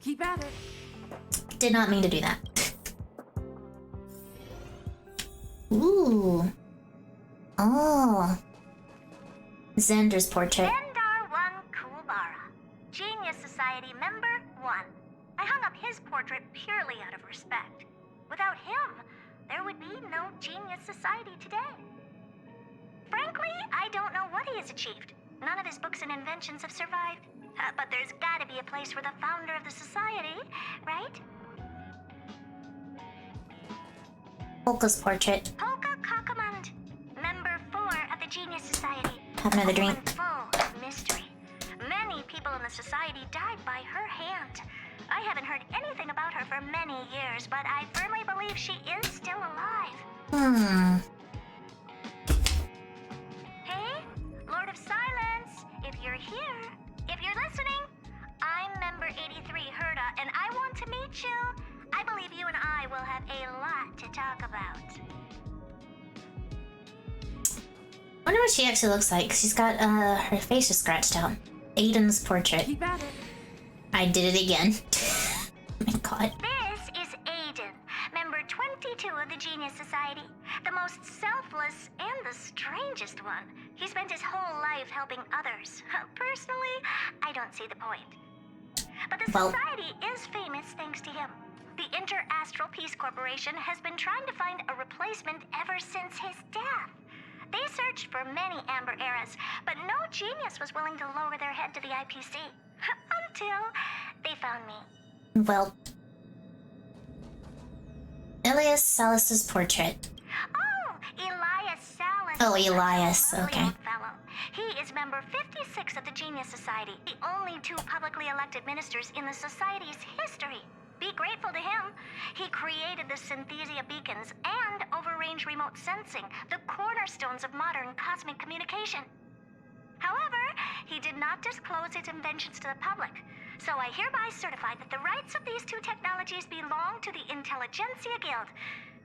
Keep at it. Did not mean to do that. Ooh. Oh. Xander's portrait. Xandar 1 Kulbara, Genius Society member 1. I hung up his portrait purely out of respect. Without him, there would be no Genius Society today. Frankly, I don't know what he has achieved. None of his books and inventions have survived. But there's gotta be a place for the founder of the society, right? Polka's portrait. Polka Kakamund, member 4 of the Genius Society. Have another drink. Full of mystery. Many people in the society died by her hand. I haven't heard anything about her for many years, but I firmly believe she is still alive. Hey, Lord of Silence, if you're here, if you're listening, I'm member 83, Herda, and I want to meet you. I believe you and I will have a lot to talk about. I wonder what she actually looks like. She's got her face is scratched out. Aiden's portrait. Keep at it. I did it again. Oh my god. This is Aiden, member 22 of the Genius Society. The most selfless and the strangest one. He spent his whole life helping others. Personally, I don't see the point. But the society is famous thanks to him. The Inter-Astral Peace Corporation has been trying to find a replacement ever since his death. They searched for many Amber eras, but no genius was willing to lower their head to the IPC. Until they found me. Well. Elias Salas's portrait. Oh, Elias Salas. Oh, Elias, A lovely okay. old fellow. He is member 56 of the Genius Society, the only 2 publicly elected ministers in the society's history. Be grateful to him. He created the Synthesia beacons and overrange remote sensing, the cornerstones of modern cosmic communication. However, he did not disclose his inventions to the public, so I hereby certify that the rights of these 2 technologies belong to the Intelligentsia Guild.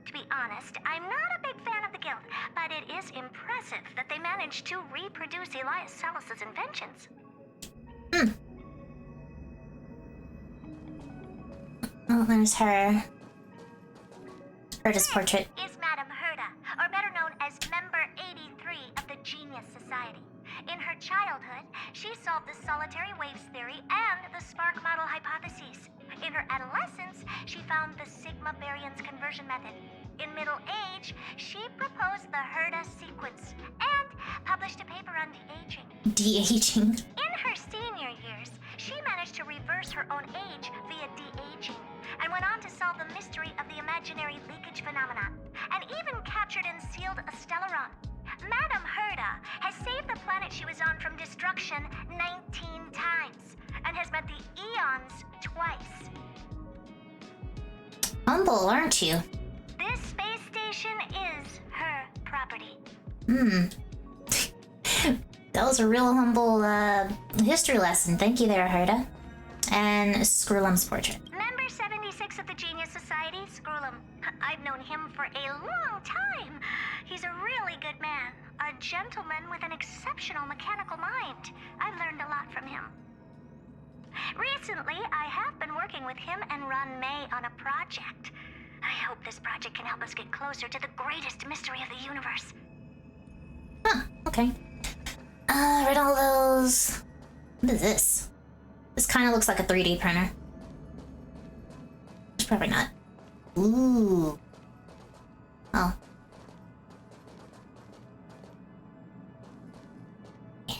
To be honest, I'm not a big fan of the guild, but it is impressive that they managed to reproduce Elias Salas's inventions. Oh, there's her. Herda's portrait. Is Madame Herda, or better known as member 83 of the Genius Society. In her childhood, she solved the solitary waves theory and the spark model hypotheses. In her adolescence, she found the sigma baryons conversion method. In middle age, she proposed the Herda sequence and published a paper on de-aging. De-aging. In her senior years, she managed to reverse her own age via de-aging and went on to solve the mystery of the imaginary leakage phenomenon, and even captured and sealed a stellaron. Madame Herda has saved the planet she was on from destruction 19 times, and has met the Eons twice. Humble, aren't you? This space station is her property. That was a real humble history lesson. Thank you there, Herda. And Screwlum's portrait. Member 76 of the Genius Society, Screwlum. I've known him for a long time. He's a really good man, a gentleman with an exceptional mechanical mind. I've learned a lot from him. Recently, I have been working with him and Ron May on a project. I hope this project can help us get closer to the greatest mystery of the universe. Huh, okay. Read all those. What is this? This kind of looks like a 3D printer. It's probably not. Ooh. Oh. Yeah.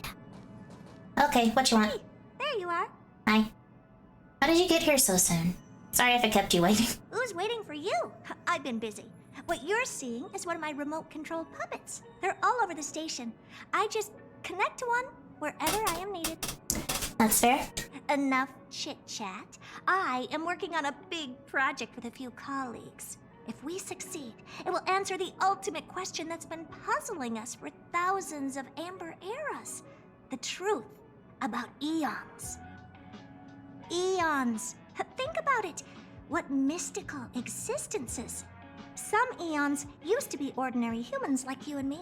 Okay, what you want? Hey, there you are. Hi. How did you get here so soon? Sorry if I kept you waiting. Who's waiting for you? I've been busy. What you're seeing is one of my remote-controlled puppets. They're all over the station. I just connect to one wherever I am needed. That's fair. Enough chit-chat. I am working on a big project with a few colleagues. If we succeed, it will answer the ultimate question that's been puzzling us for thousands of Amber eras. The truth about eons. Eons. Think about it. What mystical existences. Some eons used to be ordinary humans like you and me,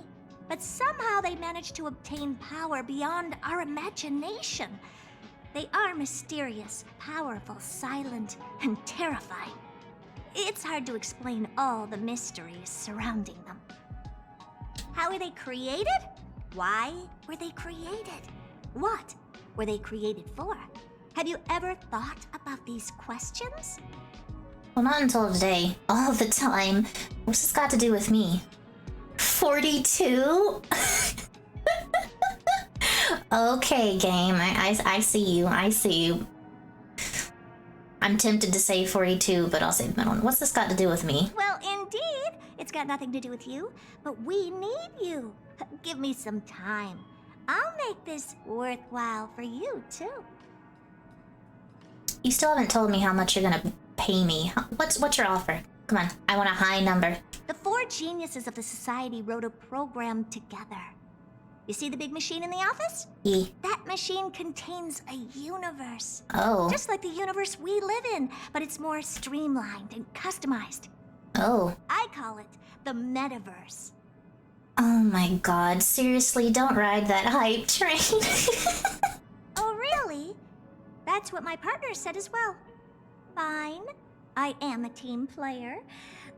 but somehow they managed to obtain power beyond our imagination. They are mysterious, powerful, silent, and terrifying. It's hard to explain all the mysteries surrounding them. How were they created? Why were they created? What were they created for? Have you ever thought about these questions? Well, not until today. All the time. What's this got to do with me? 42? Okay, game. I see you. I see you. I'm tempted to say 42, but I'll say the middle one. What's this got to do with me? Well, indeed. It's got nothing to do with you, but we need you. Give me some time. I'll make this worthwhile for you, too. You still haven't told me how much you're gonna pay me. What's your offer? Come on, I want a high number. The 4 geniuses of the society wrote a program together. You see the big machine in the office? Yeah. That machine contains a universe. Oh. Just like the universe we live in, but it's more streamlined and customized. Oh. I call it the metaverse. Oh my god, seriously, don't ride that hype train. Oh, really? That's what my partner said as well. Fine. I am a team player.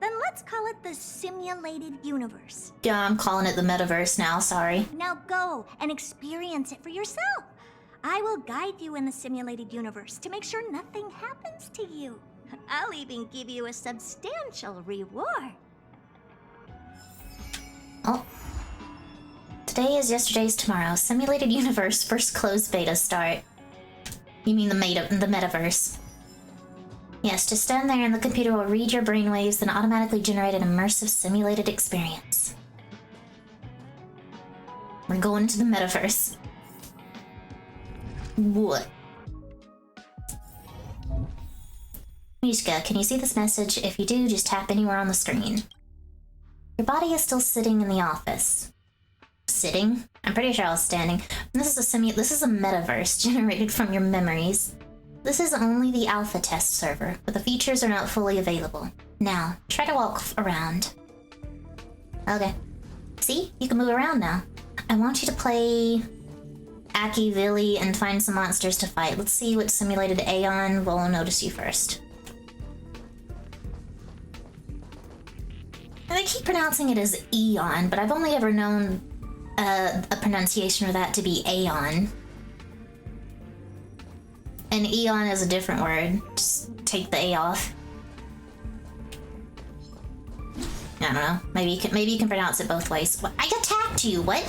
Then let's call it the simulated universe. Yeah, I'm calling it the metaverse now, sorry. Now go and experience it for yourself. I will guide you in the simulated universe to make sure nothing happens to you. I'll even give you a substantial reward. Oh. Today is yesterday's tomorrow. Simulated universe first closed beta start. You mean the metaverse. Yes, just stand there and the computer will read your brainwaves and automatically generate an immersive simulated experience. We're going to the metaverse. What? Mishka, can you see this message? If you do, just tap anywhere on the screen. Your body is still sitting in the office. Sitting? I'm pretty sure I was standing. This is a metaverse generated from your memories. This is only the alpha test server, but the features are not fully available. Now, try to walk around. Okay. See? You can move around now. I want you to play Aki Villi and find some monsters to fight. Let's see what simulated Aeon will notice you first. And I keep pronouncing it as Eon, but I've only ever known a pronunciation for that to be Aeon. And Eon is a different word. Just take the A off. I don't know. Maybe you can pronounce it both ways. What? I attacked you. What?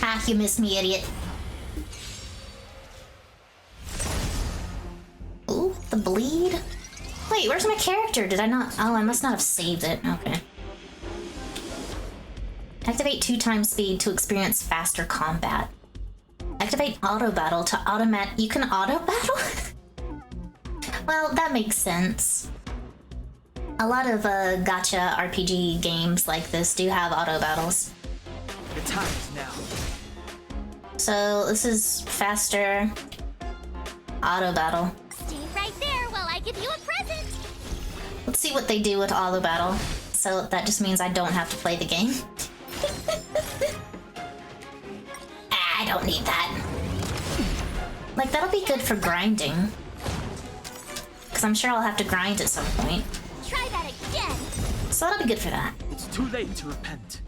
Ah, you missed me, idiot. Ooh, the bleed. Wait, where's my character? Did I not? Oh, I must not have saved it. Okay. Activate 2x speed to experience faster combat. Activate auto battle to you can auto battle? Well, that makes sense. A lot of gacha RPG games like this do have auto battles. The time is now. So this is faster auto battle. Stay right there while I give you a present. Let's see what they do with auto battle. So that just means I don't have to play the game. I don't need that. Like, that'll be good for grinding. Because I'm sure I'll have to grind at some point. Try that again. So that'll be good for that. It's too late to repent.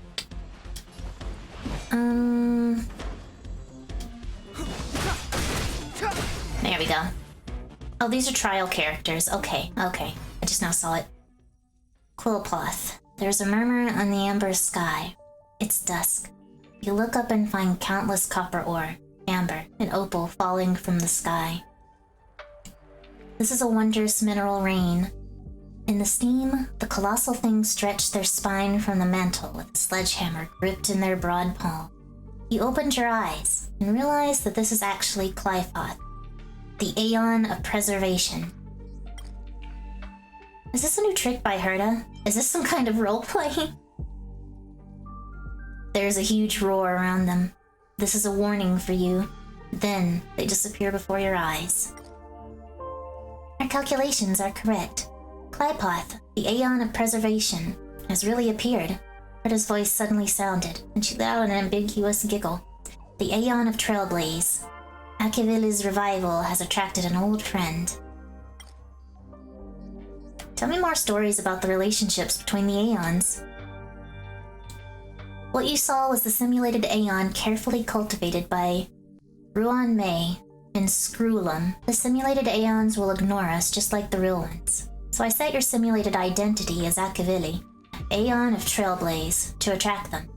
There we go. Oh, these are trial characters. Okay. I just now saw it. Quillcloth. There's a murmur on the amber sky. It's dusk. You look up and find countless copper ore, amber, and opal falling from the sky. This is a wondrous mineral rain. In the steam, the colossal things stretch their spine from the mantle with a sledgehammer gripped in their broad palm. You opened your eyes and realized that this is actually Clythoth, the Aeon of Preservation. Is this a new trick by Herta? Is this some kind of role-playing? There's a huge roar around them. This is a warning for you. Then they disappear before your eyes. Our calculations are correct. Clythoth, the Aeon of Preservation, has really appeared. Herta's voice suddenly sounded, and she let out an ambiguous giggle. The Aeon of Trailblaze. Akivili's revival has attracted an old friend. Tell me more stories about the relationships between the Aeons. What you saw was the simulated Aeon carefully cultivated by Ruan Mei and Screwlum. The simulated Aeons will ignore us just like the real ones. So I set your simulated identity as Akivili, Aeon of Trailblaze, to attract them.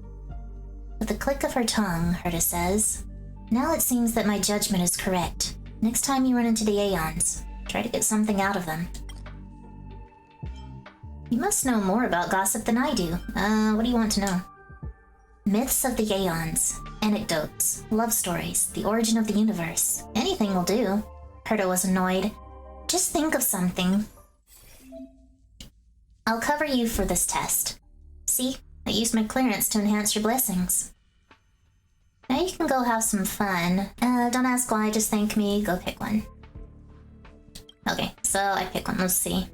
With a click of her tongue, Herta says, "Now it seems that my judgment is correct. Next time you run into the Aeons, try to get something out of them." You must know more about gossip than I do. What do you want to know? Myths of the Aeons, anecdotes, love stories, the origin of the universe. Anything will do. Herta was annoyed. Just think of something. I'll cover you for this test. See? I used my clearance to enhance your blessings. Now you can go have some fun. Don't ask why, just thank me. Go pick one. Okay, so I pick one. Let's see.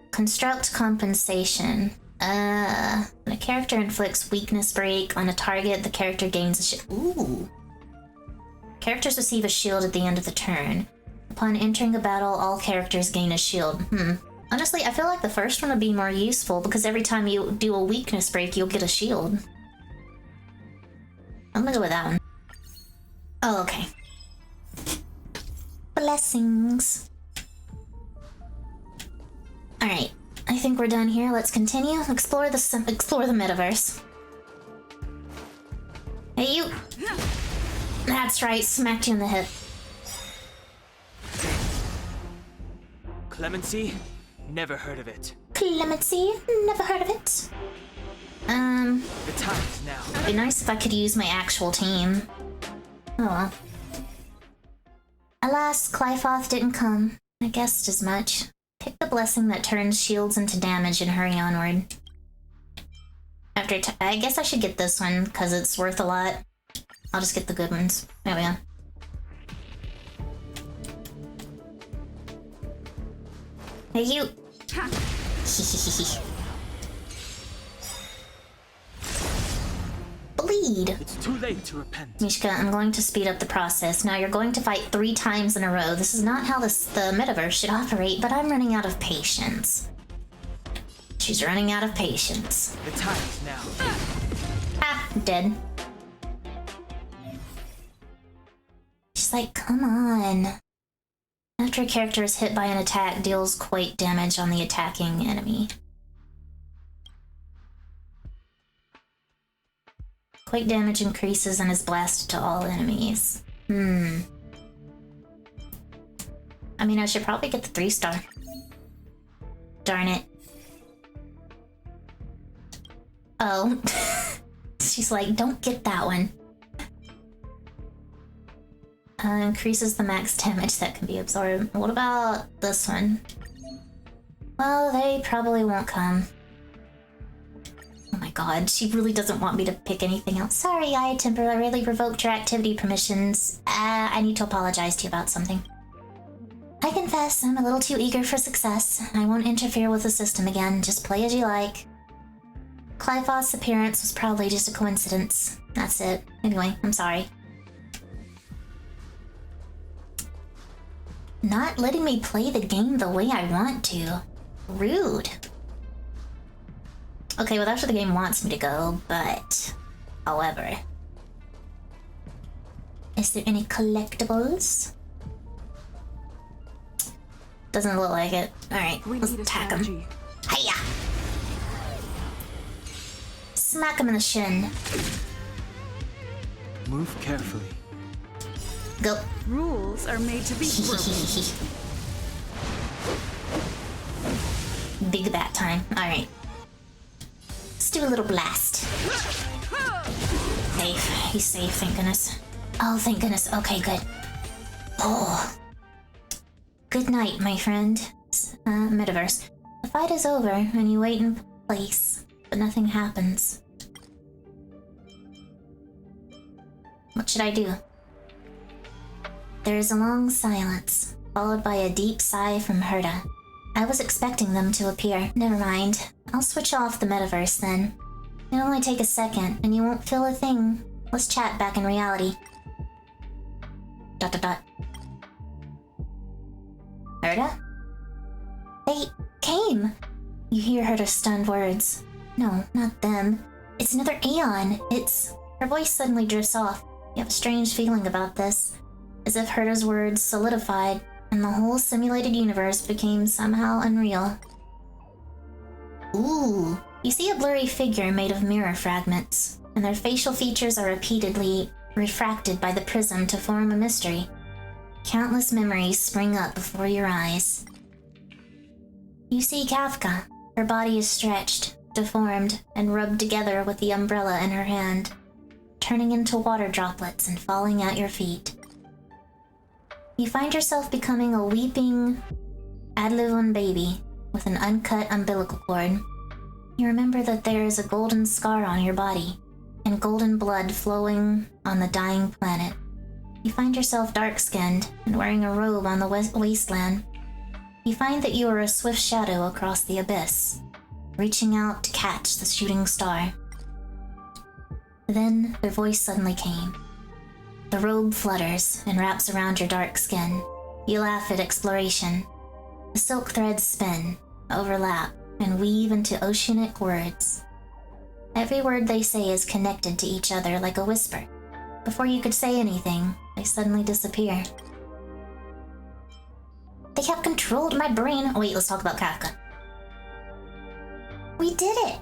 Construct compensation. When a character inflicts weakness break on a target, the character gains a shield. Ooh. Characters receive a shield at the end of the turn. Upon entering a battle, all characters gain a shield. Honestly, I feel like the first one would be more useful because every time you do a weakness break, you'll get a shield. I'm gonna go with that one. Oh, okay. Blessings. Alright, I think we're done here. Let's continue. Explore the metaverse. Hey, you! That's right, smacked you in the hip. Clemency? Never heard of it. Clemency? Never heard of it. The time is now. It'd be nice if I could use my actual team. Oh well. Alas, Clyfoth didn't come. I guessed as much. Pick the blessing that turns shields into damage and hurry onward. I guess I should get this one, because it's worth a lot. I'll just get the good ones. There we go. Hey, you! Bleed! It's too late to repent. Mishka, I'm going to speed up the process. Now you're going to fight 3 times in a row. This is not how the metaverse should operate, but I'm running out of patience. She's running out of patience. The time is now. Ah, dead. She's like, come on. After a character is hit by an attack, deals quake damage on the attacking enemy. Quake damage increases and is blasted to all enemies. I mean, I should probably get the 3-star. Darn it. Oh. She's like, don't get that one. Increases the max damage that can be absorbed. What about this one? Well, they probably won't come. Oh my god, she really doesn't want me to pick anything else. Sorry, I temporarily revoked your activity permissions. I need to apologize to you about something. I confess, I'm a little too eager for success. I won't interfere with the system again. Just play as you like. Clyfoth's appearance was probably just a coincidence. That's it. Anyway, I'm sorry. Not letting me play the game the way I want to. Rude. Okay, well that's where the game wants me to go, but... However... Is there any collectibles? Doesn't look like it. Alright, let's attack him. Hiya! Smack him in the shin. Move carefully. Go. Rules are made to be broken. Big bat time. Alright. Let's do a little blast. Safe. He's safe, thank goodness. Oh, thank goodness. Okay, good. Oh. Good night, my friend. Metaverse. The fight is over, and you wait in place, but nothing happens. What should I do? There is a long silence, followed by a deep sigh from Herta. I was expecting them to appear. Never mind. I'll switch off the metaverse then. It'll only take a second, and you won't feel a thing. Let's chat back in reality. Dot dot dot. Herta? They came! You hear Herta's stunned words. No, not them. It's another Aeon. It's... Her voice suddenly drifts off. You have a strange feeling about this. As if Herta's words solidified, and the whole simulated universe became somehow unreal. Ooh. You see a blurry figure made of mirror fragments, and their facial features are repeatedly refracted by the prism to form a mystery. Countless memories spring up before your eyes. You see Kafka. Her body is stretched, deformed, and rubbed together with the umbrella in her hand, turning into water droplets and falling at your feet. You find yourself becoming a weeping Adlivon baby with an uncut umbilical cord. You remember that there is a golden scar on your body, and golden blood flowing on the dying planet. You find yourself dark-skinned and wearing a robe on the wasteland. You find that you are a swift shadow across the abyss, reaching out to catch the shooting star. Then their voice suddenly came. The robe flutters and wraps around your dark skin. You laugh at exploration. The silk threads spin, overlap, and weave into oceanic words. Every word they say is connected to each other like a whisper. Before you could say anything, they suddenly disappear. They have controlled my brain. Oh, wait, let's talk about Kafka. We did it!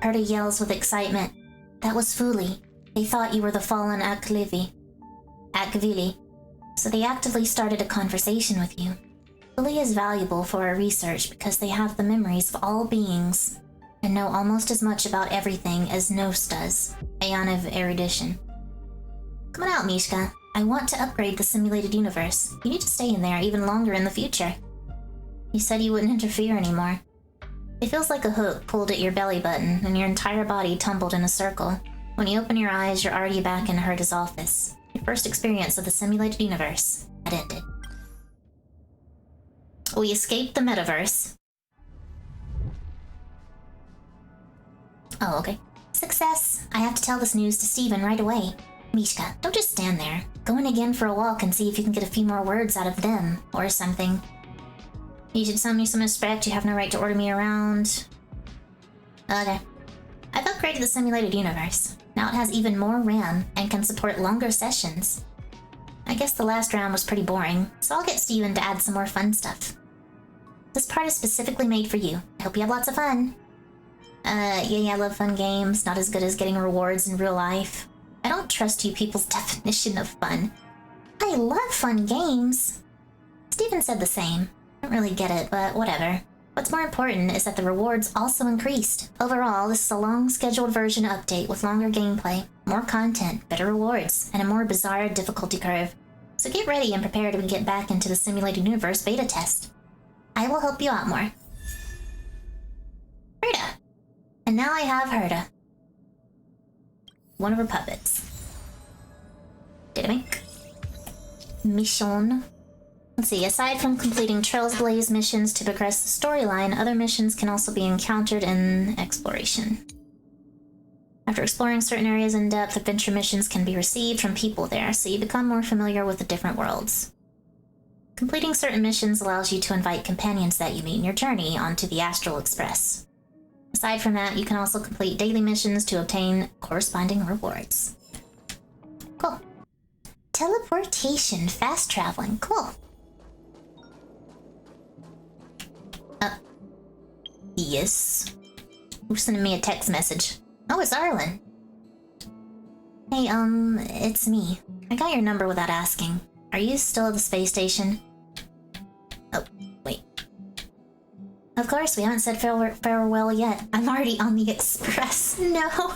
Herta yells with excitement. That was Fuli. They thought you were the fallen Akvili. So they actively started a conversation with you. Fuli is valuable for our research because they have the memories of all beings and know almost as much about everything as Nos does, Aeon of Erudition. Come on out, Mishka. I want to upgrade the simulated universe. You need to stay in there even longer in the future. You said you wouldn't interfere anymore. It feels like a hook pulled at your belly button and your entire body tumbled in a circle. When you open your eyes, you're already back in Herta's office. Your first experience of the simulated universe had ended. We escaped the metaverse. Oh, okay. Success! I have to tell this news to Steven right away. Mishka, don't just stand there. Go in again for a walk and see if you can get a few more words out of them, or something. You should show me some respect. You have no right to order me around. Okay. I've upgraded the simulated universe. Now it has even more RAM and can support longer sessions. I guess the last round was pretty boring, so I'll get Steven to add some more fun stuff. This part is specifically made for you. I hope you have lots of fun. Yeah, I love fun games. Not as good as getting rewards in real life. I don't trust you people's definition of fun. I love fun games. Steven said the same. I don't really get it, but whatever. What's more important is that the rewards also increased. Overall, this is a long-scheduled version update with longer gameplay, more content, better rewards, and a more bizarre difficulty curve. So get ready and prepare to get back into the simulated universe beta test. I will help you out more. Herta! And now I have Herta. One of her puppets. Dynamic. Mission. Let's see, aside from completing Trailblaze missions to progress the storyline, other missions can also be encountered in exploration. After exploring certain areas in depth, adventure missions can be received from people there, so you become more familiar with the different worlds. Completing certain missions allows you to invite companions that you meet in your journey onto the Astral Express. Aside from that, you can also complete daily missions to obtain corresponding rewards. Cool. Teleportation, fast traveling, cool. Yes. Who's sending me a text message? Oh, it's Arlen. Hey, it's me. I got your number without asking. Are you still at the space station? Oh, wait. Of course, we haven't said farewell yet. I'm already on the Express. No.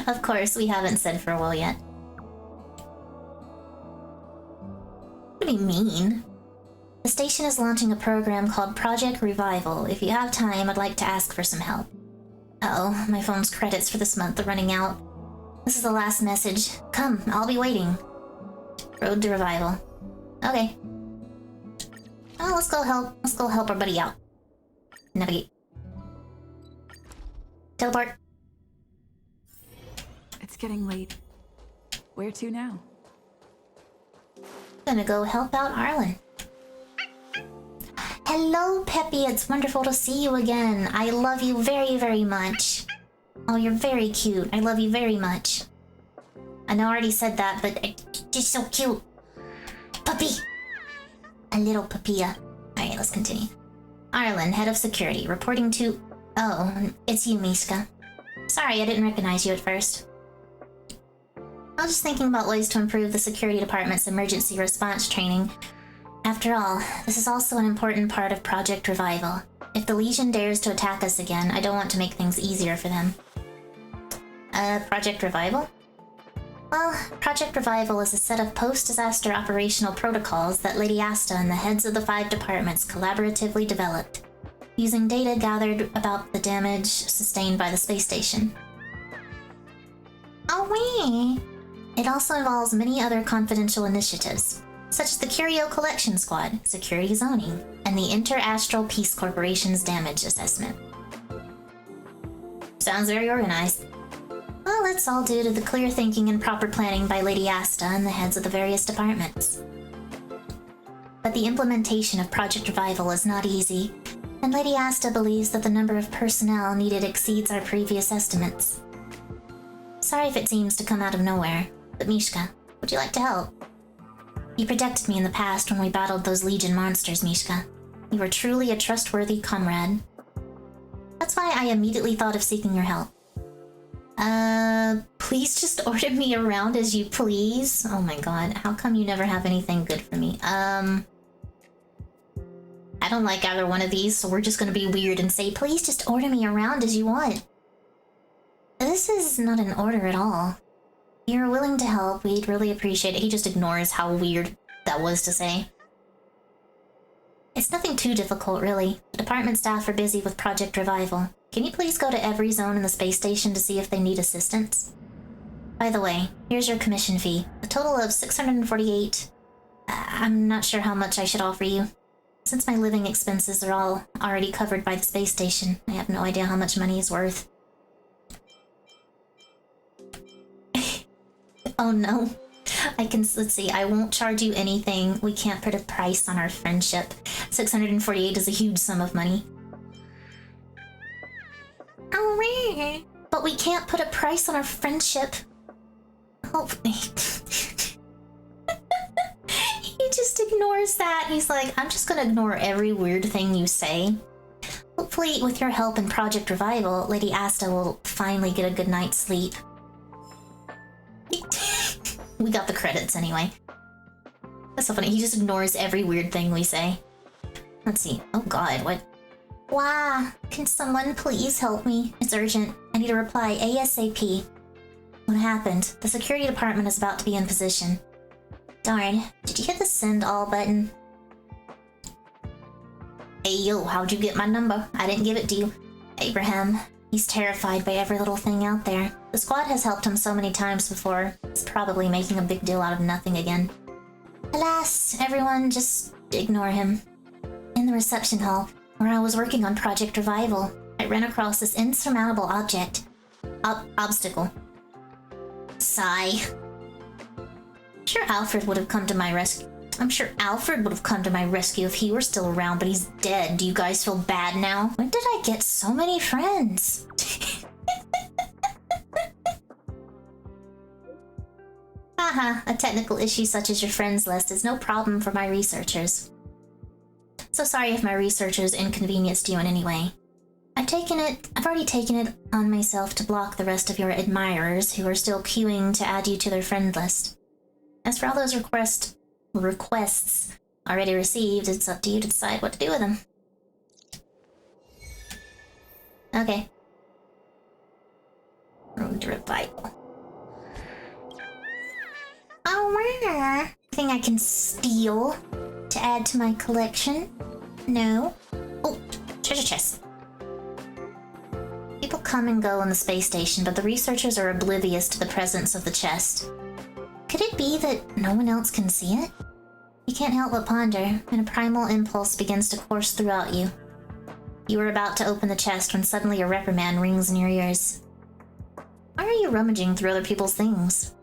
Of course, we haven't said farewell yet. What do you mean? The station is launching a program called Project Revival. If you have time, I'd like to ask for some help. Uh-oh, my phone's credits for this month are running out. This is the last message. Come, I'll be waiting. Road to Revival. Okay. Oh, let's go help our buddy out. Navigate. Teleport. It's getting late. Where to now? Gonna go help out Arlen. Hello, Peppy. It's wonderful to see you again. I love you very, very much. Oh, you're very cute. I love you very much. I know I already said that, but just so cute. Puppy! A little papilla. Alright, let's continue. Arlen, head of security, reporting to... Oh, it's you, Mishka. Sorry, I didn't recognize you at first. I was just thinking about ways to improve the security department's emergency response training. After all, this is also an important part of Project Revival. If the Legion dares to attack us again, I don't want to make things easier for them. Project Revival? Well, Project Revival is a set of post-disaster operational protocols that Lady Asta and the heads of the 5 departments collaboratively developed, using data gathered about the damage sustained by the space station. Oh, wee! It also involves many other confidential initiatives, such as the Curio Collection Squad, Security Zoning, and the Inter-Astral Peace Corporation's damage assessment. Sounds very organized. Well, it's all due to the clear thinking and proper planning by Lady Asta and the heads of the various departments. But the implementation of Project Revival is not easy, and Lady Asta believes that the number of personnel needed exceeds our previous estimates. Sorry if it seems to come out of nowhere, but Mishka, would you like to help? You protected me in the past when we battled those Legion monsters, Mishka. You were truly a trustworthy comrade. That's why I immediately thought of seeking your help. Please just order me around as you please. Oh my god, how come you never have anything good for me? I don't like either one of these, so we're just gonna be weird and say, please just order me around as you want. This is not an order at all. If you're willing to help, we'd really appreciate it. He just ignores how weird that was to say. It's nothing too difficult, really. The department staff are busy with Project Revival. Can you please go to every zone in the space station to see if they need assistance? By the way, here's your commission fee. A total of 648. I'm not sure how much I should offer you. Since my living expenses are all already covered by the space station, I have no idea how much money is worth. Oh no. Let's see, I won't charge you anything. We can't put a price on our friendship. 648 is a huge sum of money. Oh, but we can't put a price on our friendship. Hopefully. He just ignores that. He's like, I'm just gonna ignore every weird thing you say. Hopefully, with your help in Project Revival, Lady Asta will finally get a good night's sleep. We got the credits anyway. That's so funny. He just ignores every weird thing we say. Let's see. Oh god, what? Wow, can someone please help me? It's urgent. I need a reply ASAP. What happened? The security department is about to be in position. Darn, did you hit the send all button? Hey yo, how'd you get my number? I didn't give it to you. Abraham. He's terrified by every little thing out there. The squad has helped him so many times before. He's probably making a big deal out of nothing again. Alas, everyone just ignore him. In the reception hall, where I was working on Project Revival, I ran across this insurmountable object. Obstacle. Sigh. I'm sure Alfred would have come to my rescue. if he were still around, but he's dead. Do you guys feel bad now? When did I get so many friends? Haha, a technical issue such as your friends list is no problem for my researchers. So sorry if my researchers inconvenienced you in any way. I've already taken it on myself to block the rest of your admirers who are still queuing to add you to their friend list. As for all those requests already received, it's up to you to decide what to do with them. Okay. Road to Revival. Oh, wow. Thing I can steal to add to my collection? No. Oh, treasure chest. People come and go in the space station, but the researchers are oblivious to the presence of the chest. Could it be that no one else can see it? You can't help but ponder, and a primal impulse begins to course throughout you. You are about to open the chest when suddenly a reprimand rings in your ears. Why are you rummaging through other people's things?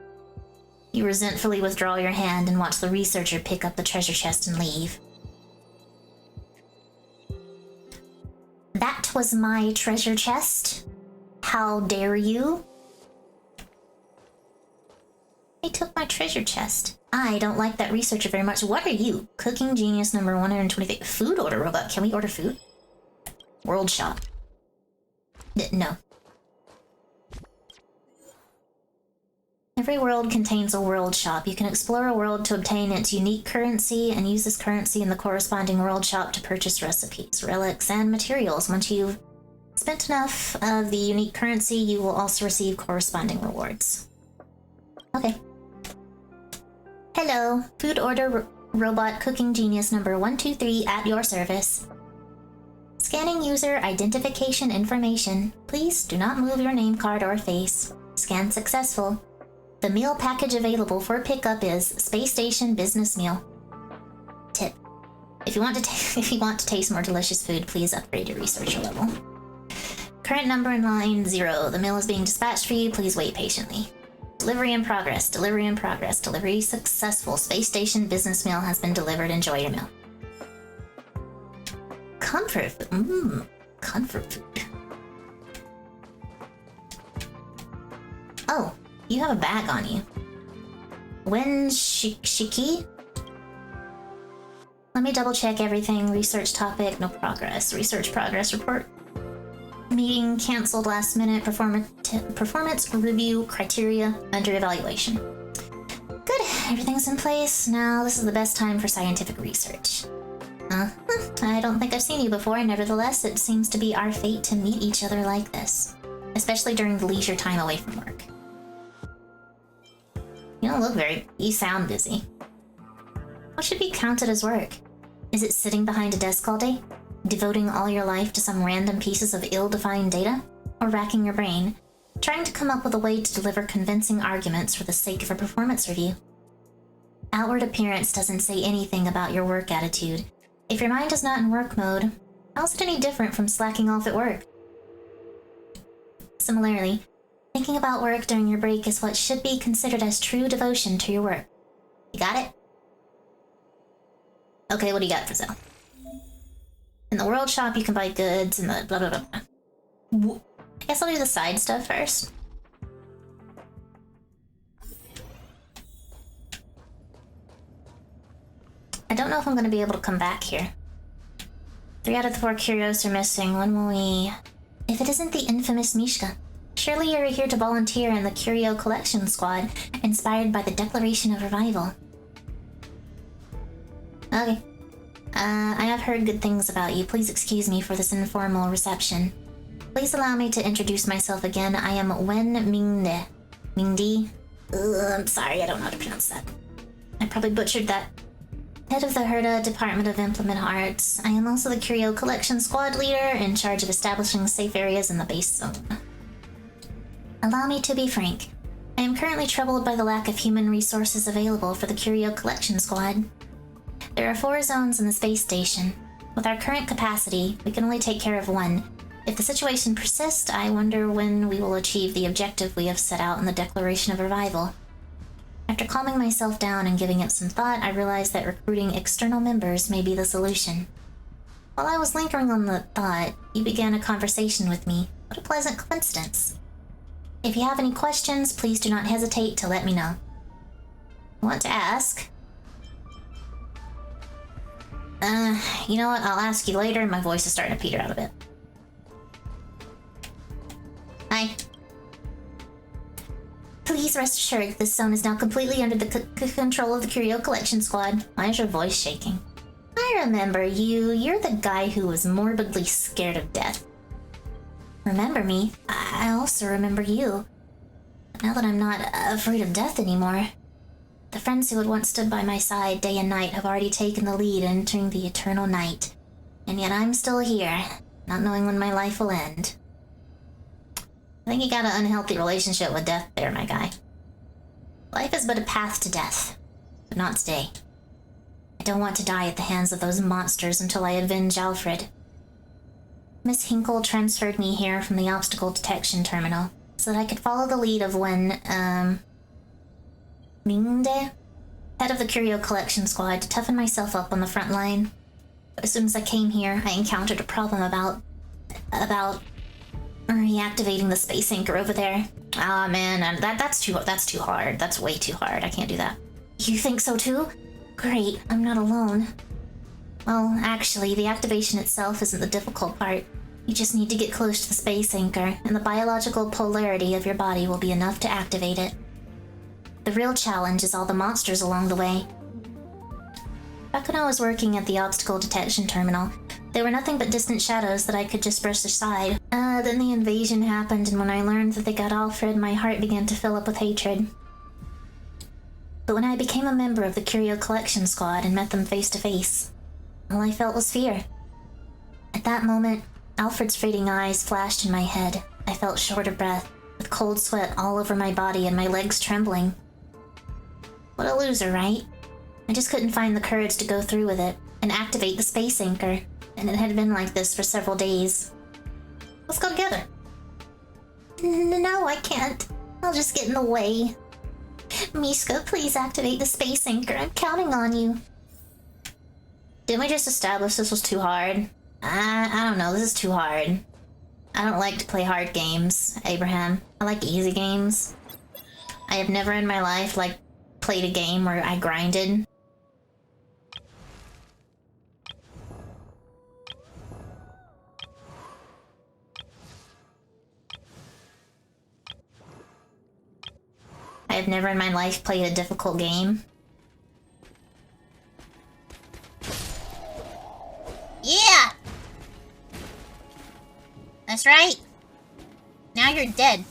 You resentfully withdraw your hand and watch the researcher pick up the treasure chest and leave. That was my treasure chest. How dare you? They took my treasure chest. I don't like that researcher very much. What are you? Cooking genius number 123. Food order robot. Can we order food? World shop. No. Every world contains a world shop. You can explore a world to obtain its unique currency and use this currency in the corresponding world shop to purchase recipes, relics, and materials. Once you've spent enough of the unique currency, you will also receive corresponding rewards. Okay. Hello, food order robot cooking genius number 123 at your service. Scanning user identification information. Please do not move your name card or face. Scan successful. The meal package available for pickup is Space Station Business Meal. Tip: if you want to taste more delicious food, please upgrade your researcher level. Current number in line 0. The meal is being dispatched for you. Please wait patiently. Delivery in progress. Delivery in progress. Delivery successful. Space Station Business Meal has been delivered. Enjoy your meal. Comfort food. Comfort food. Oh, you have a bag on you. When Shiki? Let me double check everything. Research topic, no progress. Research progress report. Meeting canceled last minute. Performance review criteria under evaluation. Good, everything's in place. Now this is the best time for scientific research. I don't think I've seen you before. Nevertheless, it seems to be our fate to meet each other like this. Especially during the leisure time away from work. You don't look you sound busy. What should be counted as work? Is it sitting behind a desk all day? Devoting all your life to some random pieces of ill-defined data? Or racking your brain, trying to come up with a way to deliver convincing arguments for the sake of a performance review? Outward appearance doesn't say anything about your work attitude. If your mind is not in work mode, how's it any different from slacking off at work? Similarly, thinking about work during your break is what should be considered as true devotion to your work. You got it? Okay, what do you got for sale? In the world shop, you can buy goods and the blah blah blah. I guess I'll do the side stuff first. I don't know if I'm going to be able to come back here. 3 out of the 4 curios are missing. When will we... If it isn't the infamous Mishka, surely you're here to volunteer in the Curio Collection Squad, inspired by the Declaration of Revival. Okay. I have heard good things about you. Please excuse me for this informal reception. Please allow me to introduce myself again. I am Wen Mingde. Mingdi? I'm sorry, I don't know how to pronounce that. I probably butchered that. Head of the Herda Department of Implement Arts. I am also the Curio Collection Squad leader, in charge of establishing safe areas in the base zone. Allow me to be frank. I am currently troubled by the lack of human resources available for the Curio Collection Squad. There are 4 zones in the space station. With our current capacity, we can only take care of 1. If the situation persists, I wonder when we will achieve the objective we have set out in the Declaration of Revival. After calming myself down and giving it some thought, I realized that recruiting external members may be the solution. While I was lingering on the thought, you began a conversation with me. What a pleasant coincidence. If you have any questions, please do not hesitate to let me know. I want to ask... you know what? I'll ask you later. My voice is starting to peter out a bit. Hi. Please rest assured this zone is now completely under the control of the Curio Collection Squad. Why is your voice shaking? I remember you. You're the guy who was morbidly scared of death. Remember me? I also remember you. But now that I'm not afraid of death anymore, the friends who had once stood by my side day and night have already taken the lead entering the eternal night. And yet I'm still here, not knowing when my life will end. I think you got an unhealthy relationship with death there, my guy. Life is but a path to death, but not today. I don't want to die at the hands of those monsters until I avenge Alfred. Miss Hinkle transferred me here from the obstacle detection terminal, so that I could follow the lead of when, Mingde, head of the Curio Collection Squad, to toughen myself up on the front line. But as soon as I came here, I encountered a problem about reactivating the space anchor over there. Ah man, that's too hard. That's way too hard. I can't do that. You think so too? Great, I'm not alone. Well, actually, the activation itself isn't the difficult part. You just need to get close to the space anchor, and the biological polarity of your body will be enough to activate it. The real challenge is all the monsters along the way. Back when I was working at the obstacle detection terminal, there were nothing but distant shadows that I could just brush aside. Then the invasion happened, and when I learned that they got Alfred, my heart began to fill up with hatred. But when I became a member of the Curio Collection Squad and met them face to face, all I felt was fear. At that moment, Alfred's fading eyes flashed in my head. I felt short of breath, with cold sweat all over my body and my legs trembling. What a loser, right? I just couldn't find the courage to go through with it and activate the space anchor, and it had been like this for several days. Let's go together. No, I can't. I'll just get in the way. Mishka, please activate the space anchor. I'm counting on you. Didn't we just establish this was too hard? I don't know, this is too hard. I don't like to play hard games, Abraham. I like easy games. I have never in my life, played a game where I grinded. I have never in my life played a difficult game. Yeah! That's right. Now you're dead.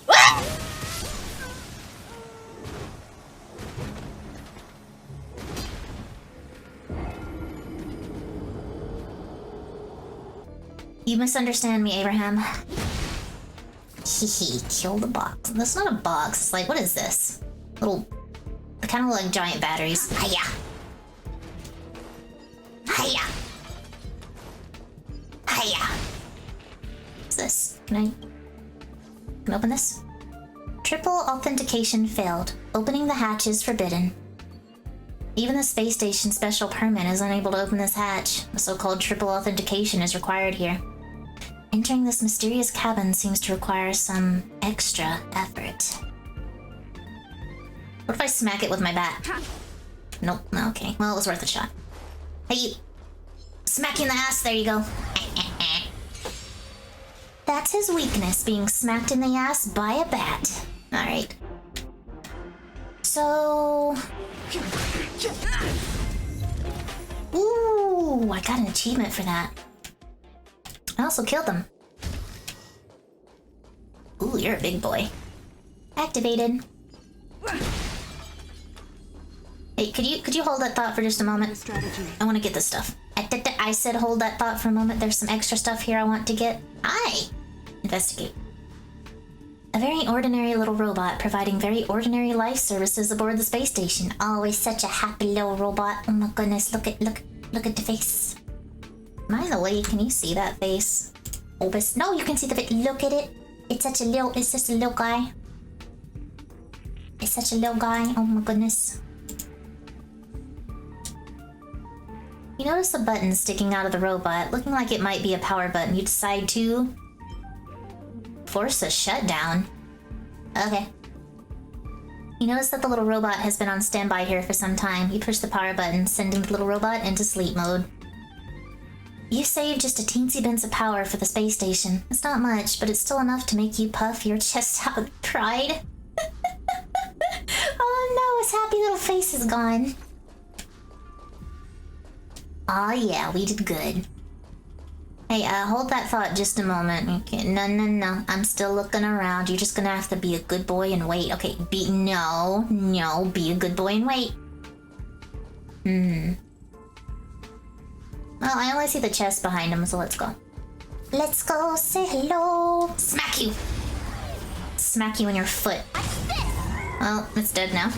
You misunderstand me, Abraham. Hehe, kill the box. That's not a box. It's like, what is this? Little, they kind of look like giant batteries. Hiya! Hiya! Hiya! What's this? Can I open this? Triple authentication failed. Opening the hatch is forbidden. Even the space station special permit is unable to open this hatch. The so-called triple authentication is required here. Entering this mysterious cabin seems to require some extra effort. What if I smack it with my bat? Nope. Okay. Well, it was worth a shot. Hey, you. Smack you in the ass. There you go. That's his weakness, being smacked in the ass by a bat. Alright. So... Ooh, I got an achievement for that. I also killed them. Ooh, you're a big boy. Activated. Hey, could you hold that thought for just a moment? I want to get this stuff. I said hold that thought for a moment. There's some extra stuff here I want to get. Hi! Investigate. A very ordinary little robot providing very ordinary life services aboard the space station. Always such a happy little robot. Oh my goodness, look at the face. Am I in the way? Can you see that face? Obus. No, you can see the face. Look at it. It's just a little guy. It's such a little guy. Oh my goodness. You notice a button sticking out of the robot, looking like it might be a power button. You decide to force a shutdown. Okay. You notice that the little robot has been on standby here for some time. You push the power button, sending the little robot into sleep mode. You saved just a teensy bits of power for the space station. It's not much, but it's still enough to make you puff your chest out with pride. Oh no, his happy little face is gone. Aw yeah, we did good. Hey, hold that thought just a moment. Okay, no. I'm still looking around. You're just gonna have to be a good boy and wait. Okay, be a good boy and wait. Well, I only see the chest behind him, so let's go. Let's go say hello. Smack you. Smack you in your foot. Well, it's dead now.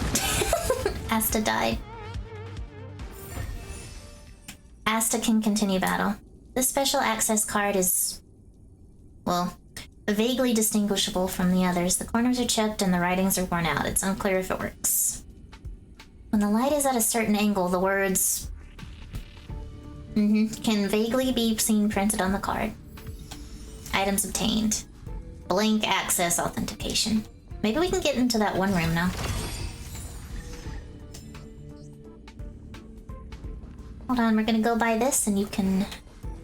Asta died. Asta can continue battle. This special access card is, well, vaguely distinguishable from the others. The corners are chipped and the writings are worn out. It's unclear if it works. When the light is at a certain angle, the words can vaguely be seen printed on the card. Items obtained. Blank access authentication. Maybe we can get into that one room now. Hold on, we're gonna go by this and you can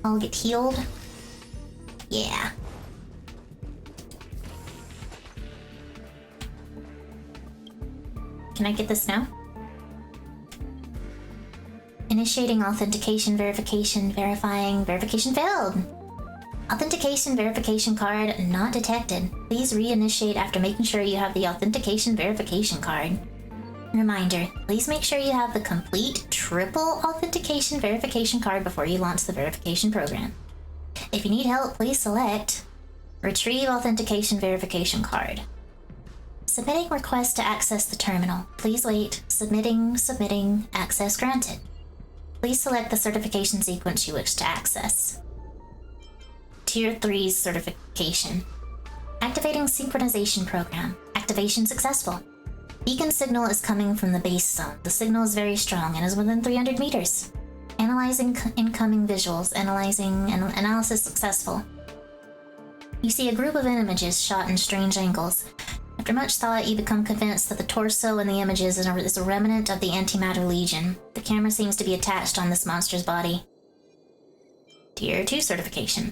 all get healed. Yeah. Can I get this now? Initiating authentication verification, verifying, verification failed. Authentication verification card not detected. Please reinitiate after making sure you have the authentication verification card. Reminder, please make sure you have the complete triple authentication verification card before you launch the verification program. If you need help, please select Retrieve Authentication Verification Card. Submitting request to access the terminal. Please wait. Submitting, access granted. Please select the certification sequence you wish to access. Tier 3 certification. Activating synchronization program. Activation successful. Beacon signal is coming from the base zone. The signal is very strong and is within 300 meters. Analyzing incoming visuals. Analysis successful. You see a group of images shot in strange angles. After much thought, you become convinced that the torso in the images is a remnant of the Antimatter Legion. The camera seems to be attached on this monster's body. Tier 2 certification.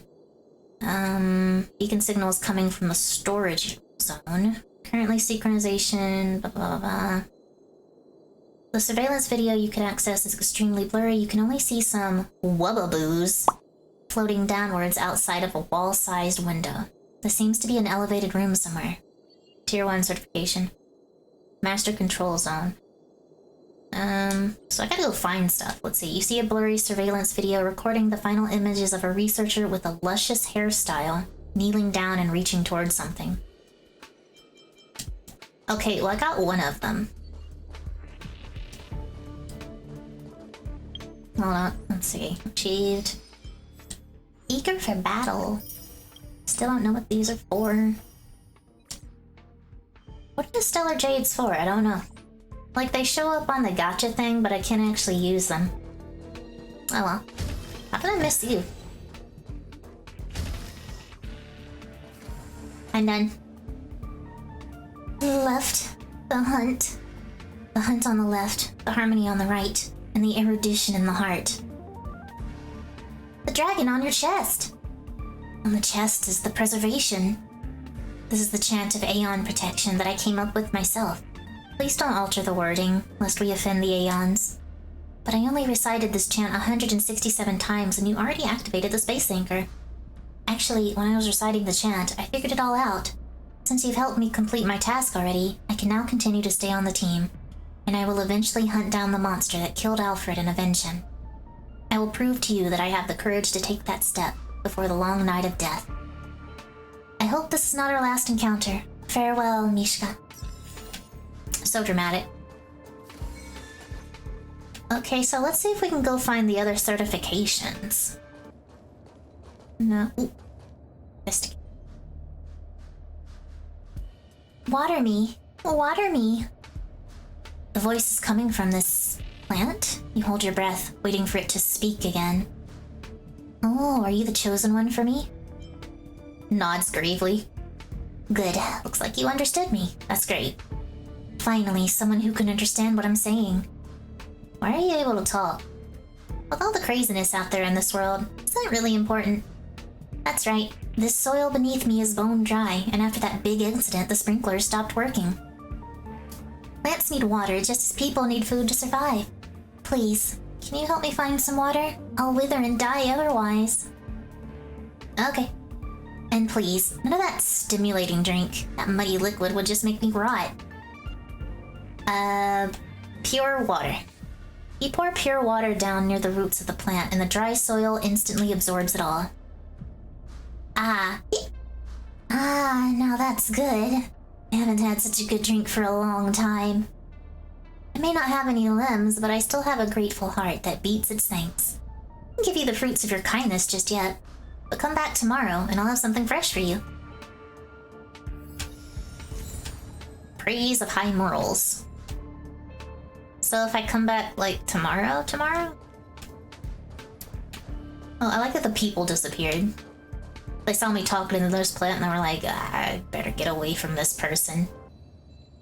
Beacon signal is coming from the storage zone. Currently synchronization, blah blah blah. The surveillance video you can access is extremely blurry. You can only see some wubbaboos floating downwards outside of a wall-sized window. This seems to be an elevated room somewhere. Tier 1 certification. Master control zone. So I gotta go find stuff. Let's see. You see a blurry surveillance video recording the final images of a researcher with a luscious hairstyle, kneeling down and reaching towards something. Okay, well I got one of them. Hold on, let's see. Achieved. Eager for battle. Still don't know what these are for. What are the Stellar Jades for? I don't know. Like, they show up on the gacha thing, but I can't actually use them. Oh well. How did I miss you? I'm done. Left. The hunt. The hunt on the left. The harmony on the right. And the erudition in the heart. The dragon on your chest. On the chest is the preservation. This is the chant of Aeon protection that I came up with myself. Please don't alter the wording, lest we offend the Aeons. But I only recited this chant 167 times and you already activated the space anchor. Actually, when I was reciting the chant, I figured it all out. Since you've helped me complete my task already, I can now continue to stay on the team. And I will eventually hunt down the monster that killed Alfred and avenge him. I will prove to you that I have the courage to take that step before the long night of death. I hope this is not our last encounter. Farewell, Mishka. So dramatic. Okay, so let's see if we can go find the other certifications. No. Ooh. Missed. Water me. Water me. The voice is coming from this plant. You hold your breath, waiting for it to speak again. Oh, are you the chosen one for me? Nods gravely. Good. Looks like you understood me. That's great. Finally, someone who can understand what I'm saying. Why are you able to talk? With all the craziness out there in this world, is that really important? That's right. This soil beneath me is bone dry, and after that big incident, the sprinklers stopped working. Plants need water just as people need food to survive. Please, can you help me find some water? I'll wither and die otherwise. Okay. And please, none of that stimulating drink. That muddy liquid would just make me rot. Pure water. You pour pure water down near the roots of the plant, and the dry soil instantly absorbs it all. Ah, now that's good. I haven't had such a good drink for a long time. I may not have any limbs, but I still have a grateful heart that beats its thanks. I can't give you the fruits of your kindness just yet, but come back tomorrow and I'll have something fresh for you. Praise of high morals. So if I come back, like, tomorrow? Oh, I like that the people disappeared. They saw me talking to this plant and they were like, I better get away from this person.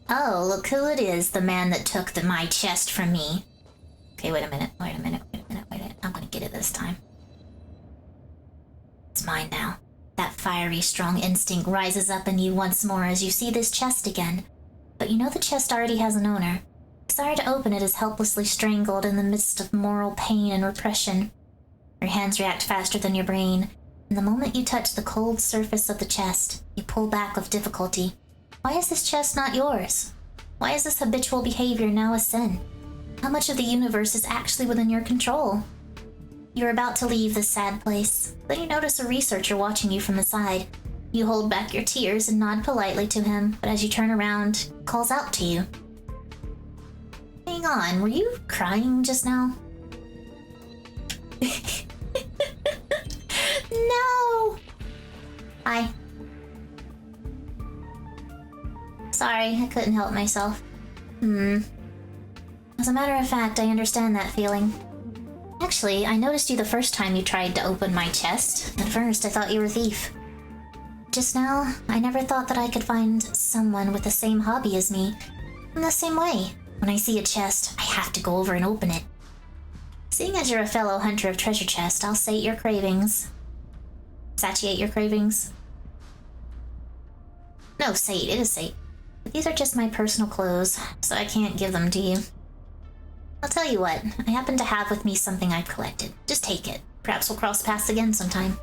Oh, look who it is, the man that took my chest from me. Okay, wait a minute. I'm gonna get it this time. It's mine now. That fiery, strong instinct rises up in you once more as you see this chest again. But you know the chest already has an owner. Desire to open it is helplessly strangled in the midst of moral pain and repression. Your hands react faster than your brain, and the moment you touch the cold surface of the chest, you pull back with difficulty. Why is this chest not yours? Why is this habitual behavior now a sin? How much of the universe is actually within your control? You're about to leave this sad place. Then you notice a researcher watching you from the side. You hold back your tears and nod politely to him, but as you turn around, he calls out to you. Hang on, were you crying just now? No! Hi. Sorry, I couldn't help myself. As a matter of fact, I understand that feeling. Actually, I noticed you the first time you tried to open my chest. At first, I thought you were a thief. Just now, I never thought that I could find someone with the same hobby as me. In the same way, when I see a chest, I have to go over and open it. Seeing as you're a fellow hunter of treasure chest, I'll sate your cravings. Satiate your cravings? No, sate. It is sate. But these are just my personal clothes, so I can't give them to you. I'll tell you what, I happen to have with me something I've collected. Just take it. Perhaps we'll cross paths again sometime.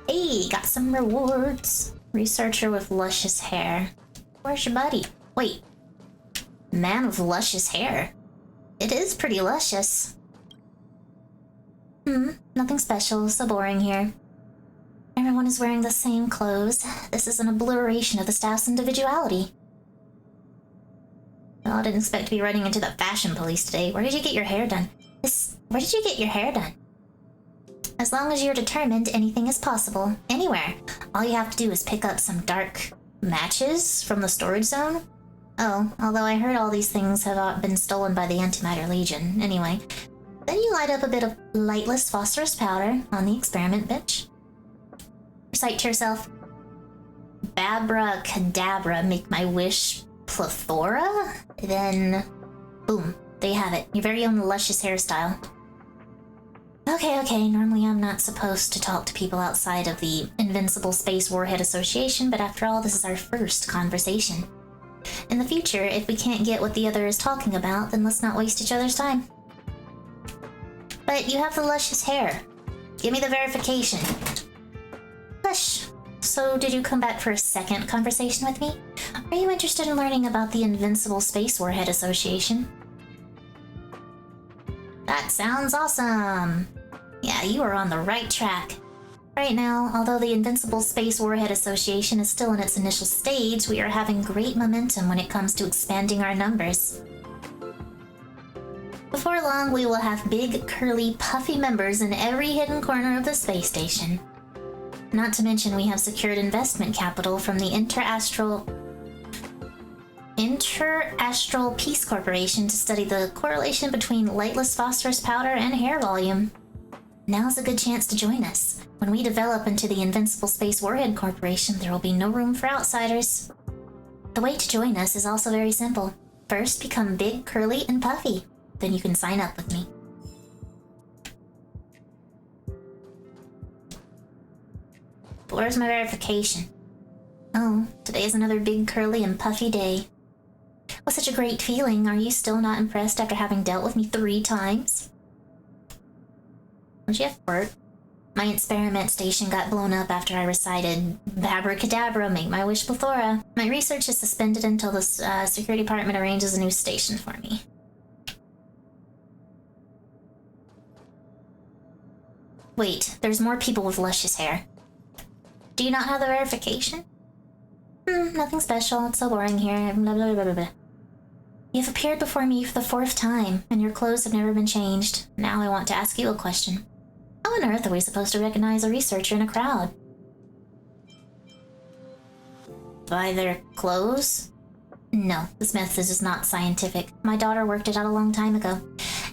Hey, got some rewards. Researcher with luscious hair. Where's your buddy? Wait. Man with luscious hair. It is pretty luscious. Nothing special, so boring here. Everyone is wearing the same clothes. This is an obliteration of the staff's individuality. Well, I didn't expect to be running into the fashion police today. Where did you get your hair done? Where did you get your hair done? As long as you're determined, anything is possible. Anywhere. All you have to do is pick up some dark matches from the storage zone. Oh, although I heard all these things have been stolen by the Antimatter Legion. Anyway. Then you light up a bit of lightless phosphorus powder on the experiment bench. Recite to yourself, Babra Cadabra, make my wish plethora? Then, boom, there you have it. Your very own luscious hairstyle. Okay, normally I'm not supposed to talk to people outside of the Invincible Space Warhead Association, but after all, this is our first conversation. In the future, if we can't get what the other is talking about, then let's not waste each other's time. But you have the luscious hair. Give me the verification. Hush. So did you come back for a second conversation with me? Are you interested in learning about the Invincible Space Warhead Association? That sounds awesome. Yeah, you are on the right track. Right now, although the Invincible Space Warhead Association is still in its initial stage, we are having great momentum when it comes to expanding our numbers. Before long, we will have big, curly, puffy members in every hidden corner of the space station. Not to mention we have secured investment capital from the Interastral Peace Corporation to study the correlation between lightless phosphorus powder and hair volume. Now's a good chance to join us. When we develop into the Invincible Space Warhead Corporation, there will be no room for outsiders. The way to join us is also very simple. First, become big, curly, and puffy. Then you can sign up with me. Where's my verification? Oh, today is another big, curly, and puffy day. With such a great feeling, are you still not impressed after having dealt with me 3 times? Where'd you have to work? My experiment station got blown up after I recited Abracadabra, make my wish plethora. My research is suspended until the security department arranges a new station for me. Wait, there's more people with luscious hair. Do you not have the verification? Nothing special. It's so boring here. Blah, blah, blah, blah, blah. You've appeared before me for the 4th time, and your clothes have never been changed. Now I want to ask you a question. How on earth are we supposed to recognize a researcher in a crowd? By their clothes? No, this method is just not scientific. My daughter worked it out a long time ago.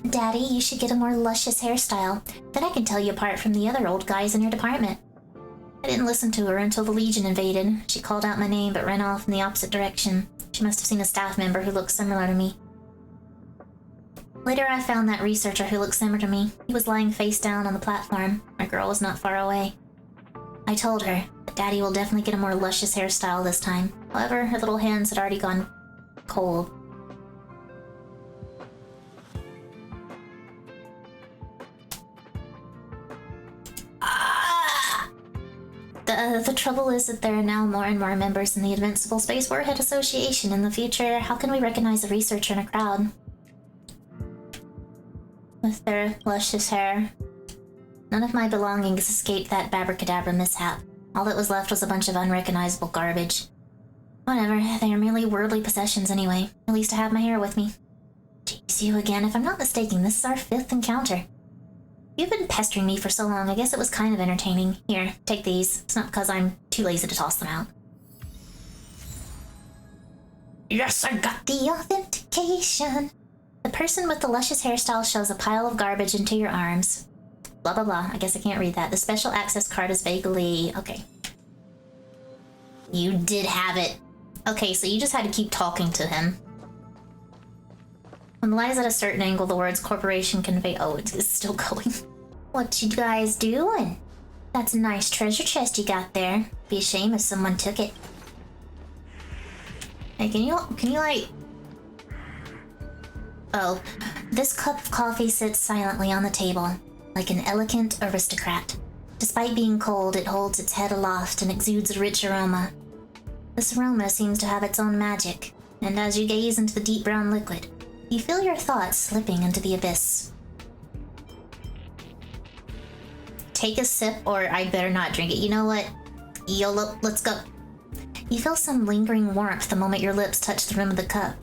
Daddy, you should get a more luscious hairstyle. Then I can tell you apart from the other old guys in your department. I didn't listen to her until the Legion invaded. She called out my name but ran off in the opposite direction. She must have seen a staff member who looked similar to me. Later I found that researcher who looked similar to me. He was lying face down on the platform. My girl was not far away. I told her that Daddy will definitely get a more luscious hairstyle this time. However, her little hands had already gone cold. The trouble is that there are now more and more members in the Invincible Space Warhead Association. In the future, how can we recognize a researcher in a crowd? With their luscious hair. None of my belongings escaped that abracadabra mishap. All that was left was a bunch of unrecognizable garbage. Whatever, they are merely worldly possessions anyway. At least I have my hair with me. Jeez, you again. If I'm not mistaken, this is our 5th encounter. You've been pestering me for so long, I guess it was kind of entertaining. Here, take these. It's not because I'm too lazy to toss them out. Yes, I got the authentication! The person with the luscious hairstyle shoves a pile of garbage into your arms. Blah blah blah, I guess I can't read that. The special access card is vaguely... okay. You did have it. Okay, so you just had to keep talking to him. When the light is at a certain angle, the words corporation convey... oh, it's still going. What you guys doing? That's a nice treasure chest you got there. Be a shame if someone took it. Hey, can you like... oh, this cup of coffee sits silently on the table, like an elegant aristocrat. Despite being cold, it holds its head aloft and exudes a rich aroma. This aroma seems to have its own magic, and as you gaze into the deep brown liquid, you feel your thoughts slipping into the abyss. Take a sip, or I better not drink it. You know what? YOLO, let's go. You feel some lingering warmth the moment your lips touch the rim of the cup.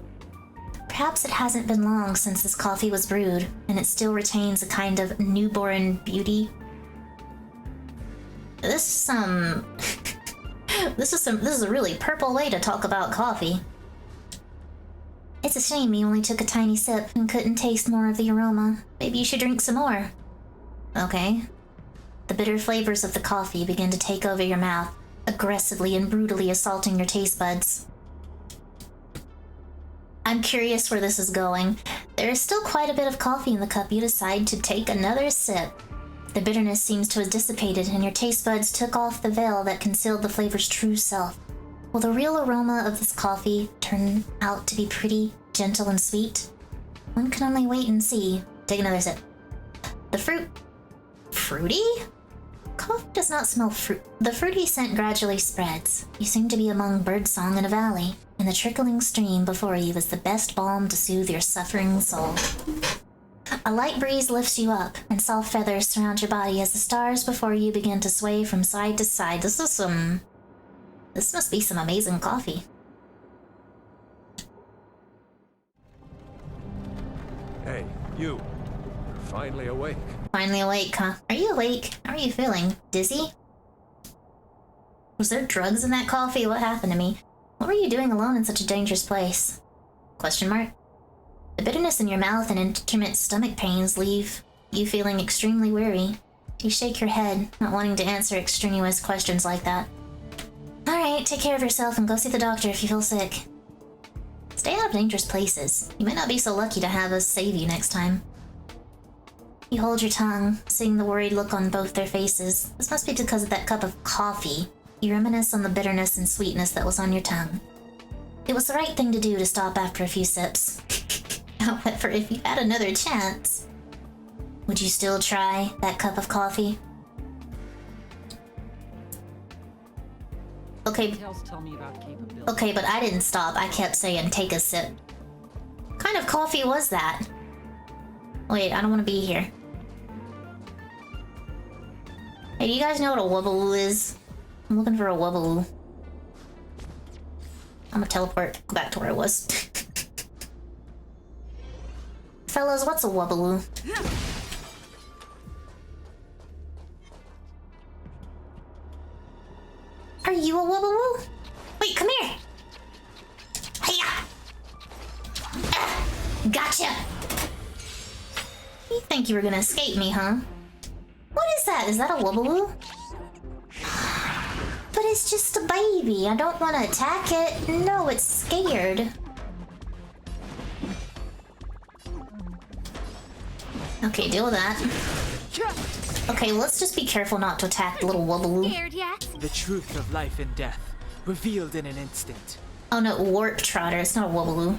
Perhaps it hasn't been long since this coffee was brewed, and it still retains a kind of newborn beauty. This is a really purple way to talk about coffee. It's a shame you only took a tiny sip and couldn't taste more of the aroma. Maybe you should drink some more. Okay. The bitter flavors of the coffee begin to take over your mouth, aggressively and brutally assaulting your taste buds. I'm curious where this is going. There is still quite a bit of coffee in the cup. You decide to take another sip. The bitterness seems to have dissipated, and your taste buds took off the veil that concealed the flavor's true self. Will the real aroma of this coffee turn out to be pretty, gentle, and sweet? One can only wait and see. Take another sip. The fruit... fruity? Coffee does not smell fruit. The fruity scent gradually spreads. You seem to be among birdsong in a valley, and the trickling stream before you is the best balm to soothe your suffering soul. A light breeze lifts you up, and soft feathers surround your body as the stars before you begin to sway from side to side. This must be some amazing coffee. Hey, you. You're finally awake. Finally awake, huh? Are you awake? How are you feeling? Dizzy? Was there drugs in that coffee? What happened to me? What were you doing alone in such a dangerous place? Question mark? The bitterness in your mouth and intermittent stomach pains leave you feeling extremely weary. You shake your head, not wanting to answer extraneous questions like that. Alright, take care of yourself and go see the doctor if you feel sick. Stay out of dangerous places. You might not be so lucky to have us save you next time. You hold your tongue, seeing the worried look on both their faces. This must be because of that cup of coffee. You reminisce on the bitterness and sweetness that was on your tongue. It was the right thing to do to stop after a few sips. However, if you had another chance, would you still try that cup of coffee? Okay. Tell me about capability. Okay, but I didn't stop. I kept saying, take a sip. What kind of coffee was that? Wait, I don't want to be here. Hey, do you guys know what a wubbaboo is? I'm looking for a wubbaboo. I'm gonna teleport, go back to where I was. Fellas, what's a wubbaboo? Are you a wubbaboo? Wait, come here! Hiya! Gotcha! You think you were gonna escape me, huh? What is that? Is that a wubbaboo? But it's just a baby. I don't want to attack it. No, it's scared. Okay, deal with that. Okay, let's just be careful not to attack the little wubbaboo. Scared yet? The truth of life and death, revealed in an instant. Oh no, warp trotter. It's not a wubbaboo.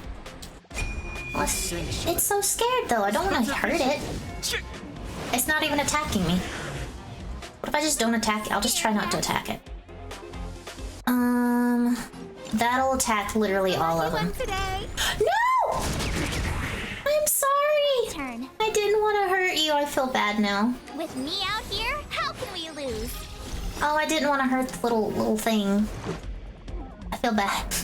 Essential. It's so scared though. I don't want to hurt it. It's not even attacking me. What if I just don't attack it? I'll just try not to attack it. That'll attack literally all of them. No! I'm sorry! Turn. I didn't want to hurt you. I feel bad now. With me out here, how can we lose? Oh, I didn't want to hurt the little thing. I feel bad.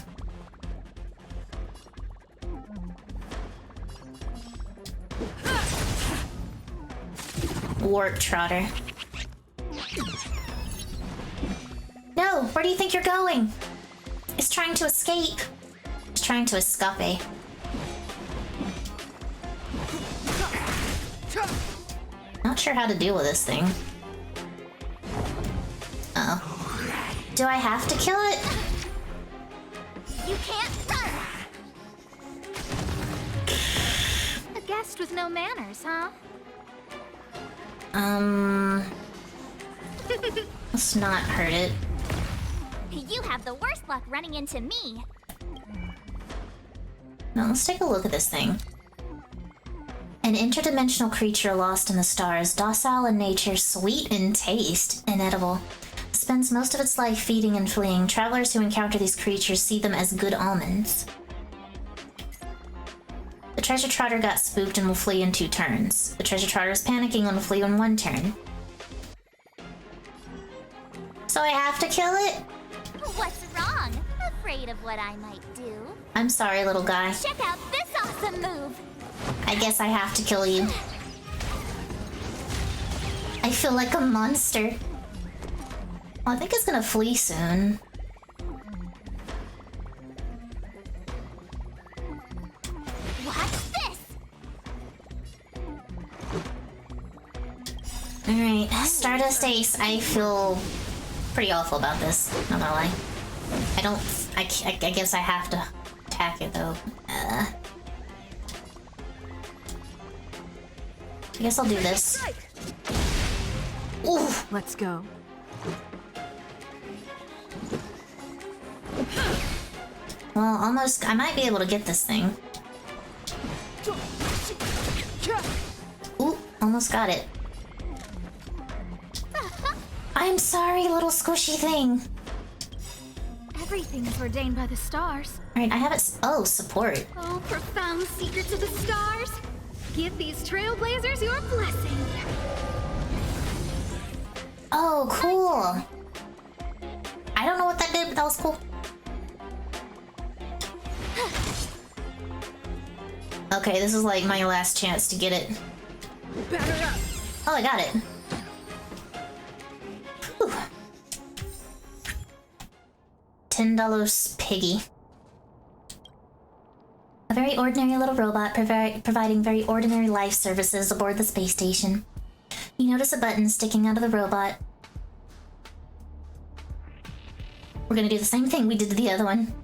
Warp trotter. No, where do you think you're going? It's trying to escape. It's trying to escape. Not sure how to deal with this thing. Uh-oh. Do I have to kill it? You can't run! A guest with no manners, huh? Let's not hurt it. You have the worst luck running into me. Now let's take a look at this thing. An interdimensional creature lost in the stars, docile in nature, sweet in taste, inedible. Spends most of its life feeding and fleeing. Travelers who encounter these creatures see them as good omens. The treasure trotter got spooked and will flee in 2 turns. The treasure trotter is panicking and will flee in 1 turn. So I have to kill it? What's wrong? Afraid of what I might do? I'm sorry, little guy. Check out this awesome move! I guess I have to kill you. I feel like a monster. Well, I think it's gonna flee soon. Watch this! Alright, Stardust Ace. I feel pretty awful about this, not gonna lie. I guess I have to attack it though. I guess I'll do this. Ooh! Let's go. Well, almost. I might be able to get this thing. Ooh, almost got it. I'm sorry, little squishy thing. Everything is ordained by the stars. Alright, I have it. Oh, support. Oh, profound secrets of the stars. Give these trailblazers your blessing. Oh, cool. I don't know what that did, but that was cool. Okay, this is like my last chance to get it. Oh, I got it. Whew. $10 piggy. A very ordinary little robot providing very ordinary life services aboard the space station. You notice a button sticking out of the robot. We're gonna do the same thing we did to the other one.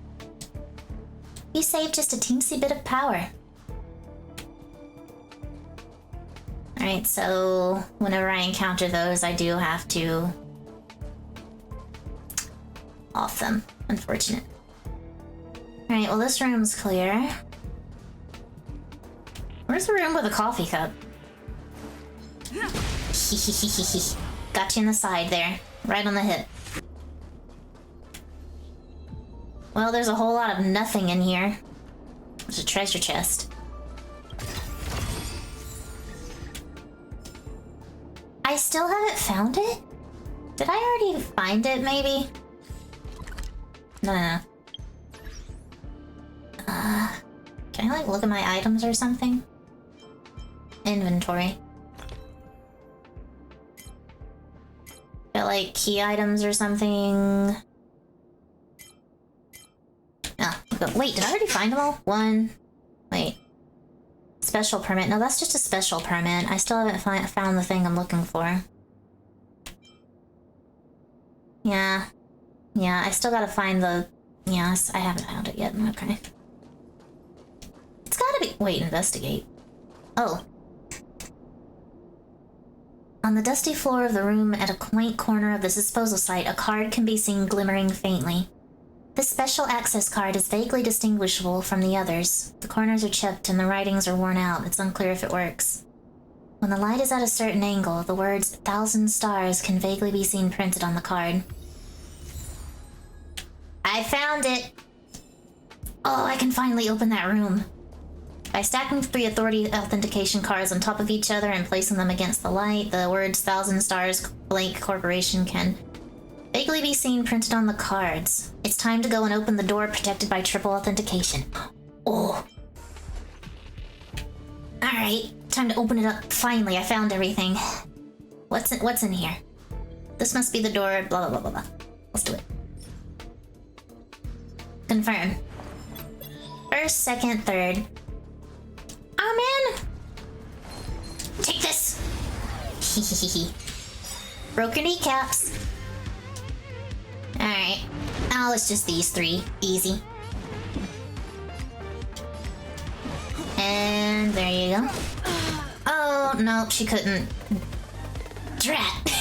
You saved just a teensy bit of power. Alright, so whenever I encounter those, I do have to off them. Unfortunate. Alright, well this room's clear. Where's the room with a coffee cup? Got you in the side there. Right on the hip. Well, there's a whole lot of nothing in here. There's a treasure chest. I still haven't found it? Did I already find it, maybe? No. Can I, like, look at my items or something? Inventory. Got, like, key items or something. Oh, wait, did I already find them all? One. Wait. Special permit. No, that's just a special permit. I still haven't found the thing I'm looking for. Yeah. Yeah, I still gotta find the... Yes, I haven't found it yet. Okay. It's gotta be... Wait, investigate. Oh. On the dusty floor of the room at a quaint corner of this disposal site, a card can be seen glimmering faintly. This special access card is vaguely distinguishable from the others. The corners are chipped and the writings are worn out. It's unclear if it works. When the light is at a certain angle, the words 1,000 stars can vaguely be seen printed on the card. I found it! Oh, I can finally open that room. By stacking 3 authority authentication cards on top of each other and placing them against the light, the words 1,000 stars blank corporation can vaguely be seen printed on the cards. It's time to go and open the door protected by triple authentication. Oh. Alright, time to open it up. Finally, I found everything. What's in here? This must be the door, blah blah blah blah blah. Let's do it. Confirm. First, second, third. I'm in! Take this! Hehehehe. Broke your kneecaps. Alright. Now it's just these 3. Easy. And there you go. Oh, no, she couldn't. Drat!